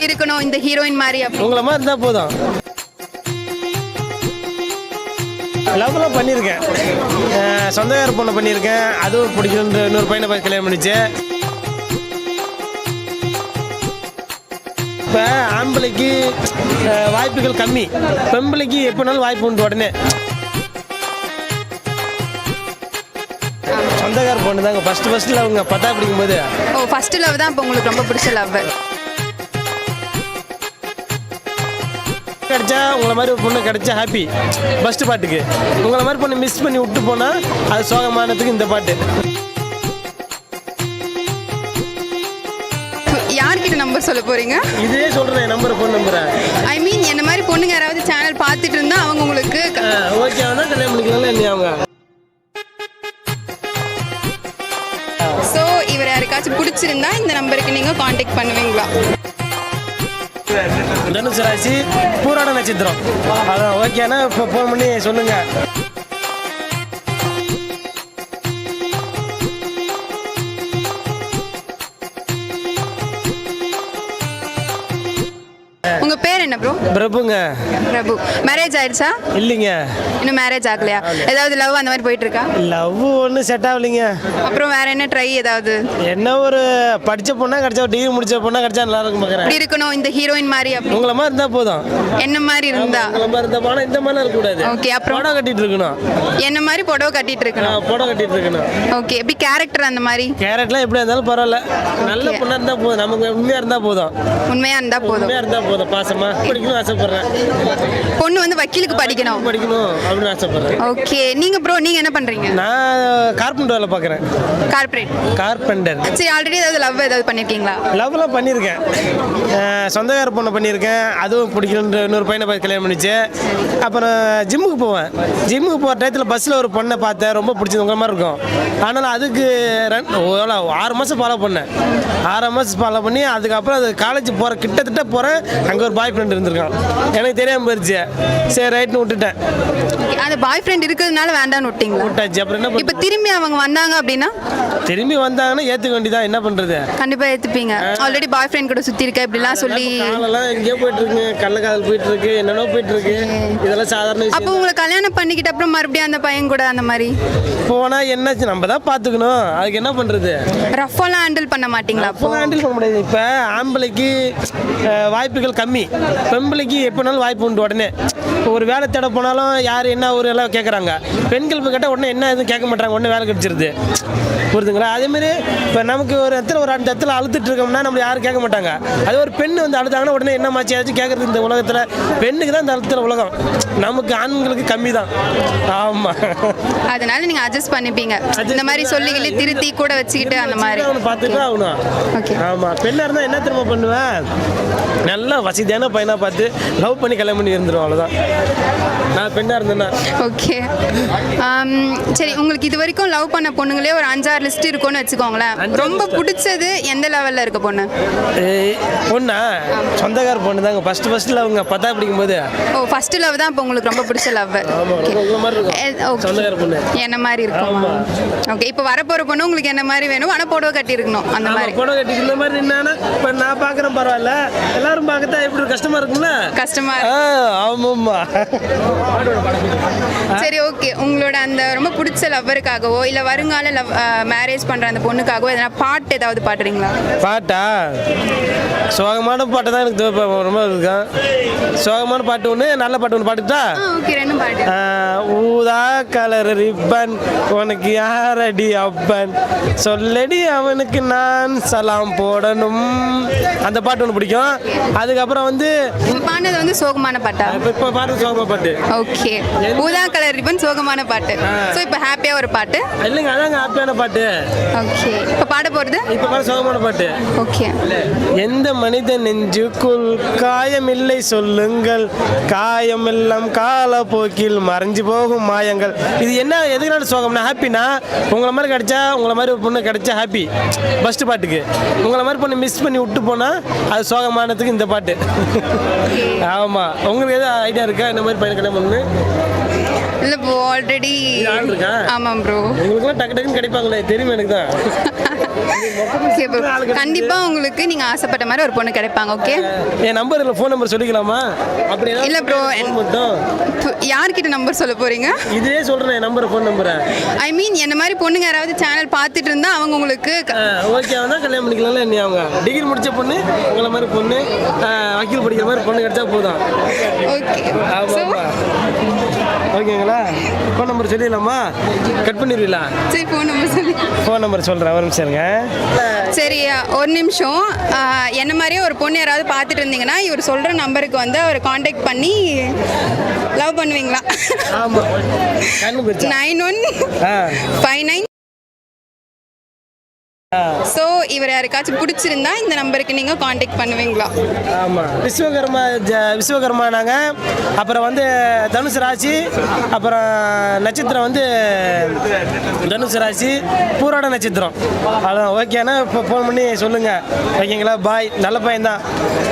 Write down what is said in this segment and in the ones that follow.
இருக்கணும் இந்த ஹீரோயின் மாதிரி அப்படி உங்களை மாதிரி இருந்தால் போதும். லவ்லாம் பண்ணியிருக்கேன், சொந்தக்கார பொண்ணை பண்ணியிருக்கேன், அதுவும் பிடிக்கணுன்ற இன்னொரு பையனை போய் கல்யாணம் பண்ணிச்சு. இப்போ ஆம்பளைக்கு வாய்ப்புகள் கம்மி, பெம்பளைக்கு எப்போனாலும் வாய்ப்பு உண்டு உடனே. சொந்தக்கார பொண்ணு தாங்க ஃபர்ஸ்ட் லவ்ங்க 10ஆம் படிக்கும்போது. ஓ ஃபர்ஸ்ட் லவ் தான் இப்போ உங்களுக்கு ரொம்ப பிடிச்ச லவ். கிடைச்சா உங்களை மாதிரி ஒரு பொண்ணு கிடைச்சா ஹாப்பி. ஃபர்ஸ்ட் பாட்டுக்கு உங்களை மாதிரி பொண்ணு மிஸ் பண்ணி விட்டு போனால் அது சோகமானதுக்கு இந்த பாட்டு. யார்கிட்ட நம்பர் சொல்ல போறீங்க? இதே சொல்கிறேன், நம்பர் ஃபோன் நம்பரை. ஐ மீன் என்ன மாதிரி பொண்ணுங்க யாராவது சேனல் பார்த்துட்டு இருந்தா அவங்க உங்களுக்கு ஓகே ஆனால் கல்யாணம் பண்ணிக்கலாம் என்ன அவங்க. ஸோ இவர் யாருக்காச்சும் பிடிச்சிருந்தா இந்த நம்பருக்கு நீங்க காண்டாக்ட் பண்ணுவீங்களா? தனுசு ராசி பூராட நட்சத்திரம். அதான் ஓகேனா இப்போ ஃபோன் பண்ணி சொல்லுங்க. உங்க பேர் என்ன ப்ரோ? பிரபுங்க. பிரபு. மேரேஜ் ஆயிடுச்சா? இல்லைங்க, இன்னும் மேரேஜ் ஆகலையா? ஏதாவது லவ் அந்த மாதிரி போயிட்டு இருக்கா? லவ் ஒன்றும் செட் ஆகலைங்க. அப்புறம் வேற என்ன ட்ரை ஏதாவது? என்ன ஒரு படித்த பொண்ணா கிடைச்சா, ஒரு டிகிரி முடிச்ச பொண்ணா கிடைச்சா நல்லா இருக்கும் பார்க்குறேன். இப்படி இருக்கணும் இந்த ஹீரோயின் மாதிரி அப்படி உங்களை மாதிரி இருந்தால் போதும். என்ன மாதிரி இருந்தா? உங்களை மாதிரி இருந்தால் போனால் இந்த மாதிரிலாம் இருக்கக்கூடாது. ஓகே. அப்புறம் புடவை கட்டிட்டு இருக்கணும். என்ன மாதிரி புடவை கட்டிட்டு இருக்கணும். புடவை கட்டிட்டு இருக்கணும். ஓகே. எப்படி கேரக்டர் அந்த மாதிரி? கேரட்லாம் எப்படி இருந்தாலும் பரவாயில்ல, நல்ல பொண்ணா இருந்தால் போதும். நமக்கு உண்மையாக இருந்தால் போதும். உண்மையா இருந்தா போதும். உண்மையாக இருந்தால் போதும். பாசமா படிக்கணும் ஆசைப்படுறேன். பொண்ணு வந்து வக்கீலுக்கு படிக்கணும் அப்படின்னு ஆசைப்படுறேன். ஓகே. நீங்க ப்ரோ நீங்க என்ன பண்றீங்க? நான் கார்பெண்டர் வேலை பார்க்குறேன். கார்பெண்டர். சரி, ஆல்ரெடி ஏதாவது லவ் ஏதாவது பண்ணிருக்கீங்களா? லவ்லாம் பண்ணியிருக்கேன், சொந்தக்கார பொண்ணை பண்ணியிருக்கேன், அதுவும் பிடிக்கணுன்ற இன்னொரு பையனை போய் கல்யாணம் பண்ணிச்சு. அப்புறம் ஜிம்முக்கு போவேன். ஜிம்முக்கு போகிற டயத்தில் பஸ்ஸில் ஒரு பொண்ணை பார்த்தேன், ரொம்ப பிடிச்சது உங்களை மாதிரி இருக்கும். ஆனாலும் அதுக்கு 6 மாதம் ஃபாலோ பண்ணேன். 6 மாதம் ஃபாலோ பண்ணி அதுக்கப்புறம் அது காலேஜ் போகிற கிட்டத்தட்ட போகிறேன். அங்கே ஒரு பாய் ஃப்ரெண்ட் இருந்திருக்கான், எனக்கு தெரியாமல் போயிடுச்சு. சரி ரைட்னு விட்டுட்டேன். அந்த பாய் ஃப்ரெண்ட் இருக்கிறதுனால வேண்டாம்னு விட்டீங்களா? விட்டாச்சு. அப்புறம் என்ன இப்போ திரும்பி அவங்க வந்தாங்க அப்படின்னா? திரும்பி வந்தாங்கன்னா ஏற்றுக்க வேண்டியதான், என்ன பண்ணுறது. கண்டிப்பாக ஏற்றுப்பீங்க. ஆல்ரெடி பாய் ஃப்ரெண்ட் கூட சுற்றி இருக்க இப்படிலாம் சொல்லி காலெல்லாம் எங்கேயோ போயிட்டு இருக்கு, கள்ளக்காதல் போயிட்டு இருக்கு, என்னென்னோ போயிட்டு இருக்கு. இதெல்லாம் சாதாரண விஷயம். அப்போ உங்களை கல்யாணம் பண்ணிக்கிட்ட அப்புறம் மறுபடியும் அந்த பையன் கூட அந்த மாதிரி போனால் என்னாச்சு, நம்ம தான் பார்த்துக்கணும். அதுக்கு என்ன பண்ணுறது? ரஃபாலாம் ஹேண்டில் பண்ண மாட்டீங்களா? அப்போ ஹேண்டில் பண்ண முடியாது. இப்போ ஆம்பளைக்கு வாய்ப்புகள் கம்மி, பெம்பளைக்கு எப்போனாலும் வாய்ப்பு உண்டு உடனே. இப்போ ஒரு வேலை தேட போனாலும் யார் என்ன ஒரு எல்லாம் கேட்குறாங்க. பெண்கள் இப்போ கேட்டால் உடனே என்ன எதுவும் கேட்க மாட்டாங்க, உடனே வேலை கிடைச்சிருது. புரியுதுங்களா? அதேமாரி இப்போ நமக்கு ஒரு இடத்துல ஒரு அந்த இடத்துல அழுத்துட்டு இருக்கோம்னா நம்ம யாரும் கேட்க மாட்டாங்க. அது ஒரு பெண் வந்து அழுதாங்கன்னா உடனே என்ன மாச்சு ஏதாச்சும் கேட்குறது. இந்த உலகத்தில் பெண்ணுக்கு தான் இந்த அழுத்தத்தில் உலகம், நமக்கு ஆண்களுக்கு கம்மி தான். ஆமாம், அதனால நீங்கள் அட்ஜஸ்ட் பண்ணிப்பீங்க. இந்த மாதிரி சொல்லிக்கிட்டு திருத்தி கூட வச்சுக்கிட்டு அந்த மாதிரி அவனை பார்த்துட்டு ஆகணும். ஓகே. ஆமாம், பெண்ணாக இருந்தால் என்ன திரும்ப பண்ணுவேன், நல்லா வசதியான பையனாக பார்த்து லவ் பண்ணி கல்யாணம் பண்ணி இருந்துடும், அவ்வளோதான். நான் பெண்ணாக இருந்தேன்னா. ஓகே. சரி, உங்களுக்கு இது வரைக்கும் லவ் பண்ண பொண்ணுங்களே ஒரு 5-6 லிஸ்ட் இருக்கும்னு வச்சுக்கோங்களேன். ரொம்ப பிடிச்சது எந்த லெவலில் இருக்க பொண்ணு? பொண்ணா சொந்தக்கார பொண்ணு தாங்க ஃபர்ஸ்ட் லவ்ங்க 10ஆம் படிக்கும்போது. ஓ ஃபர்ஸ்ட் லவ் தான் இப்போ உங்களுக்கு ரொம்ப பிடிச்ச லவ். சொந்தக்கார பொண்ணு என்ன மாதிரி இருக்கும்? ஓகே. இப்போ வரப்போகிற பொண்ணு உங்களுக்கு என்ன மாதிரி வேணும், ஆனால் புடவை கட்டி இருக்கணும் அந்த மாதிரி. புடவை கட்டி இந்த மாதிரி என்னன்னா இப்போ நான் பார்க்குறேன் பரவாயில்ல, எல்லாரும் பார்க்கத்தான் எப்படி கஷ்டமாக இருக்கும்ல. கஷ்டமா. ஆமாம்மா. சரி, ஓகே. உங்களோட அந்த ரொம்ப பிடிச்ச லவ்வருக்காகவோ இல்லை வருங்கால லவ் மேரேஜ் பண்ணுற அந்த பொண்ணுக்காகவோ எதனா பாட்டு ஏதாவது பாடுறீங்களா? பாட்டா? சோகமான பாட்டு தான் எனக்கு ரொம்ப இருக்கும். சோகமான பாட்டு ஒன்று, நல்ல பாட்டு ஒன்று பாட்டுட்டா? ஓகே, ரெண்டும் பாட்டு. ஊதா கலர் ரிப்பன் உனக்கு யாரடி அப்பன் சொல்லடி அவனுக்கு நான் சலாம் போடணும், அந்த பாட்டு ஒன்று பிடிக்கும். அதுக்கப்புறம் வந்து பாடினது வந்து சோகமான பாட்டா? இப்போ பாட்டு சோகமான பாட்டு. ஓகே. ஊதா கலர் ரிப்பன் சோகமான பாட்டு. ஸோ இப்போ ஹாப்பியாக ஒரு பாட்டு இல்லைங்க, அதாங்க ஹாப்பியான பாட்டு. ஓகே. இப்போ பாட போகிறது இப்போ பாட்டு சோகமான பாட்டு. ஓகே. எந்த மனித நெஞ்சுக்குள் காயமில்லை சொல்லுங்கள், காயமெல்லாம் காலப்போக்கில் மறைஞ்சு போகும் மாயங்கள். இது என்ன எதுக்குனால சோகம்னா, ஹாப்பினா உங்களை மாதிரி கிடைச்சா, உங்களை மாதிரி ஒரு பொண்ணு கிடைச்சா ஹாப்பி. ஃபர்ஸ்ட் பாட்டுக்கு உங்களை மாதிரி பொண்ணு மிஸ் பண்ணி விட்டு போனால் அது சோகமானதுக்கு இந்த பாட்டு. ஆமாம், உங்களுக்கு எதாவது ஐடியா இருக்கா இந்த மாதிரி பையன் கல்யாணம் பண்ணு? இல்லை ப்ரோ, ஆல்ரெடி ஆள் இருக்கா? ஆமாம் ப்ரோ. உங்களுக்குலாம் டக்கு டக்குன்னு கிடைப்பாங்களே, தெரியுமா? எனக்கு தான் ஓகே ப்ரோ, கண்டிப்பாக உங்களுக்கு நீங்கள் ஆசைப்பட்ட மாதிரி ஒரு பொண்ணு கிடைப்பாங்க. ஓகே, என் நம்பர் இல்லை, ஃபோன் நம்பர் சொல்லிக்கலாமா? அப்படி இல்லை ப்ரோ, மட்டும் யார்கிட்ட நம்பர் சொல்ல போகிறீங்க? இதே சொல்கிறேன், என் நம்பர், ஃபோன் நம்பரை. ஐ மீன் என்ன மாதிரி பொண்ணுங்க யாராவது சேனல் பார்த்துட்டு இருந்தால் அவங்க உங்களுக்கு ஓகே தான் கல்யாணம் பண்ணிக்கலாம்ல. என்ன அவங்க டிகிரி முடிச்ச பொண்ணு, உங்களை மாதிரி பொண்ணு, வக்கீல் படிக்கிற மாதிரி பொண்ணு கிடைச்சா போதும். ஓகே ஓகேங்களா? ஃபோன் நம்பர் சொல்லிடலாமா? கட் பண்ணிடுவீங்களா? சரி, ஃபோன் நம்பர் சொல்லி ஃபோன் நம்பர் சொல்கிறேன், ஒரு நிமிஷம் இருங்க. சரி, ஒரு நிமிஷம். என்ன மாதிரியே ஒரு பொண்ணு யாராவது பார்த்துட்டு இருந்தீங்கன்னா இவர் சொல்கிற நம்பருக்கு வந்து அவரை காண்டாக்ட் பண்ணி லவ் பண்ணுவீங்களா? ஆமாம், கண்ணு போச்சா? 9159. ஸோ இவர் யாருக்காச்சும் பிடிச்சிருந்தா இந்த நம்பருக்கு நீங்கள் காண்டாக்ட் பண்ணுவீங்களா? ஆமாம், விஸ்வகர்மா நாங்கள். அப்புறம் வந்து தனுசு ராசி, அப்புறம் நட்சத்திரம் வந்து தனுசு ராசி, பூராட நட்சத்திரம். அதான் ஓகேண்ணா. இப்போ ஃபோன் பண்ணி சொல்லுங்கள். ஓகேங்களா? பாய். நல்ல பையன்தான்.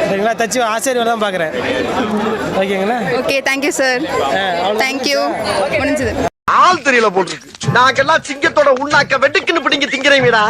ஓகேங்களா? தச்சு ஆசிரியர் தான் பார்க்குறேன். ஓகேங்களா? Okay, thank you sir. தேங்க்யூ. முடிஞ்சது. ஆள் தெரியல போட்டுருக்கு. நாங்கெல்லாம் சிங்கத்தோட உண்ணாக்க வெட்டுக்குன்னு பிடிங்க திங்கிறீங்கடா.